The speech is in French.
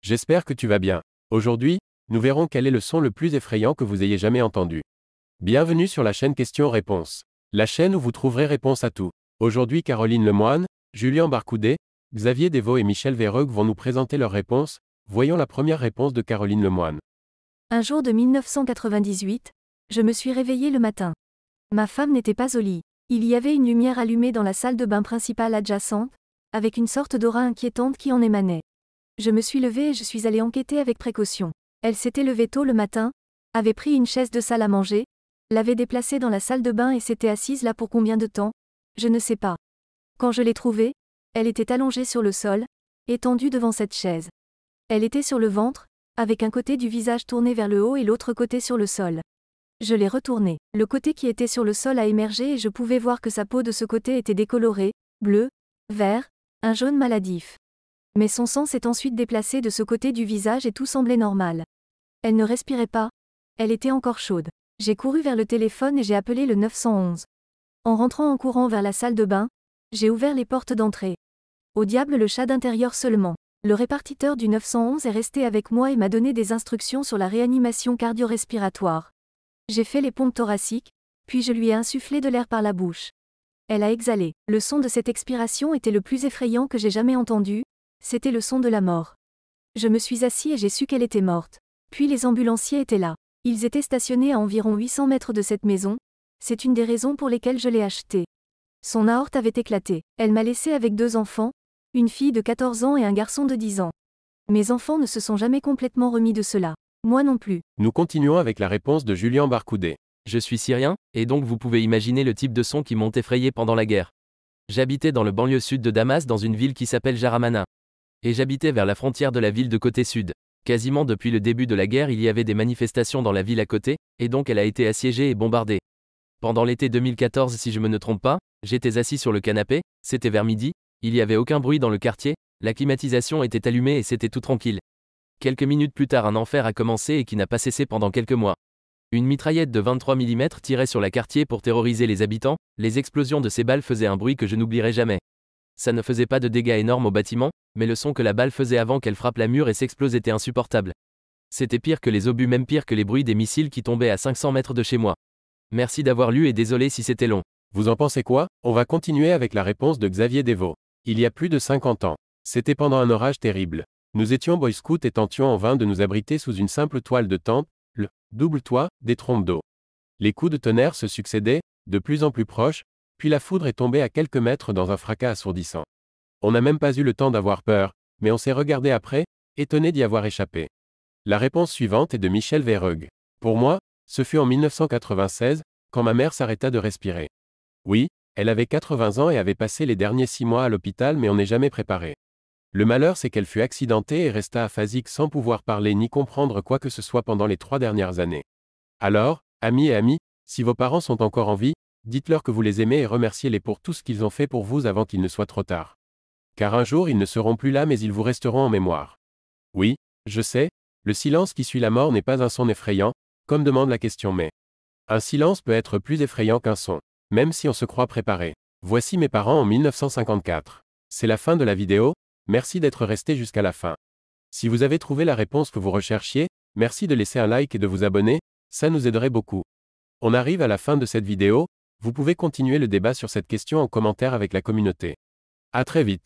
J'espère que tu vas bien. Aujourd'hui, nous verrons quel est le son le plus effrayant que vous ayez jamais entendu. Bienvenue sur la chaîne Questions-Réponses. La chaîne où vous trouverez réponse à tout. Aujourd'hui, Caroline Lemoine, Julien Barcoudet, Xavier Desvaux et Michel Verreug vont nous présenter leurs réponses. Voyons la première réponse de Caroline Lemoine. Un jour de 1998, je me suis réveillée le matin. Ma femme n'était pas au lit. Il y avait une lumière allumée dans la salle de bain principale adjacente, avec une sorte d'aura inquiétante qui en émanait. Je me suis levée et je suis allée enquêter avec précaution. Elle s'était levée tôt le matin, avait pris une chaise de salle à manger, l'avait déplacée dans la salle de bain et s'était assise là pour combien de temps? Je ne sais pas. Quand je l'ai trouvée, elle était allongée sur le sol, étendue devant cette chaise. Elle était sur le ventre, avec un côté du visage tourné vers le haut et l'autre côté sur le sol. Je l'ai retournée. Le côté qui était sur le sol a émergé et je pouvais voir que sa peau de ce côté était décolorée, bleu, vert, un jaune maladif. Mais son sang s'est ensuite déplacé de ce côté du visage et tout semblait normal. Elle ne respirait pas. Elle était encore chaude. J'ai couru vers le téléphone et j'ai appelé le 911. En rentrant en courant vers la salle de bain, j'ai ouvert les portes d'entrée. Au diable le chat d'intérieur seulement. Le répartiteur du 911 est resté avec moi et m'a donné des instructions sur la réanimation cardio-respiratoire. J'ai fait les pompes thoraciques, puis je lui ai insufflé de l'air par la bouche. Elle a exhalé. Le son de cette expiration était le plus effrayant que j'ai jamais entendu, c'était le son de la mort. Je me suis assis et j'ai su qu'elle était morte. Puis les ambulanciers étaient là. Ils étaient stationnés à environ 800 mètres de cette maison, c'est une des raisons pour lesquelles je l'ai achetée. Son aorte avait éclaté. Elle m'a laissé avec 2 enfants, une fille de 14 ans et un garçon de 10 ans. Mes enfants ne se sont jamais complètement remis de cela. Moi non plus. Nous continuons avec la réponse de Julien Barcoudet. Je suis syrien, et donc vous pouvez imaginer le type de son qui m'ont effrayé pendant la guerre. J'habitais dans le banlieue sud de Damas dans une ville qui s'appelle Jaramana. Et j'habitais vers la frontière de la ville de côté sud. Quasiment depuis le début de la guerre il y avait des manifestations dans la ville à côté, et donc elle a été assiégée et bombardée. Pendant l'été 2014 si je me ne trompe pas, j'étais assis sur le canapé, c'était vers midi, il n'y avait aucun bruit dans le quartier, la climatisation était allumée et c'était tout tranquille. Quelques minutes plus tard un enfer a commencé et qui n'a pas cessé pendant quelques mois. Une mitraillette de 23 mm tirait sur le quartier pour terroriser les habitants, les explosions de ces balles faisaient un bruit que je n'oublierai jamais. Ça ne faisait pas de dégâts énormes au bâtiment, mais le son que la balle faisait avant qu'elle frappe la mur et s'explose était insupportable. C'était pire que les obus, même pire que les bruits des missiles qui tombaient à 500 mètres de chez moi. Merci d'avoir lu et désolé si c'était long. Vous en pensez quoi? On va continuer avec la réponse de Xavier Desvaux. Il y a plus de 50 ans. C'était pendant un orage terrible. Nous étions boy scouts et tentions en vain de nous abriter sous une simple toile de tente, le double toit, des trompes d'eau. Les coups de tonnerre se succédaient, de plus en plus proches, puis la foudre est tombée à quelques mètres dans un fracas assourdissant. On n'a même pas eu le temps d'avoir peur, mais on s'est regardé après, étonné d'y avoir échappé. La réponse suivante est de Michel Verreug. Pour moi, ce fut en 1996, quand ma mère s'arrêta de respirer. Oui, elle avait 80 ans et avait passé les derniers 6 mois à l'hôpital mais on n'est jamais préparé. Le malheur c'est qu'elle fut accidentée et resta aphasique sans pouvoir parler ni comprendre quoi que ce soit pendant les 3 dernières années. Alors, amis et amies, si vos parents sont encore en vie, dites-leur que vous les aimez et remerciez-les pour tout ce qu'ils ont fait pour vous avant qu'il ne soit trop tard. Car un jour ils ne seront plus là mais ils vous resteront en mémoire. Oui, je sais, le silence qui suit la mort n'est pas un son effrayant, comme demande la question mais. Un silence peut être plus effrayant qu'un son, même si on se croit préparé. Voici mes parents en 1954. C'est la fin de la vidéo, merci d'être resté jusqu'à la fin. Si vous avez trouvé la réponse que vous recherchiez, merci de laisser un like et de vous abonner, ça nous aiderait beaucoup. On arrive à la fin de cette vidéo, vous pouvez continuer le débat sur cette question en commentaire avec la communauté. À très vite.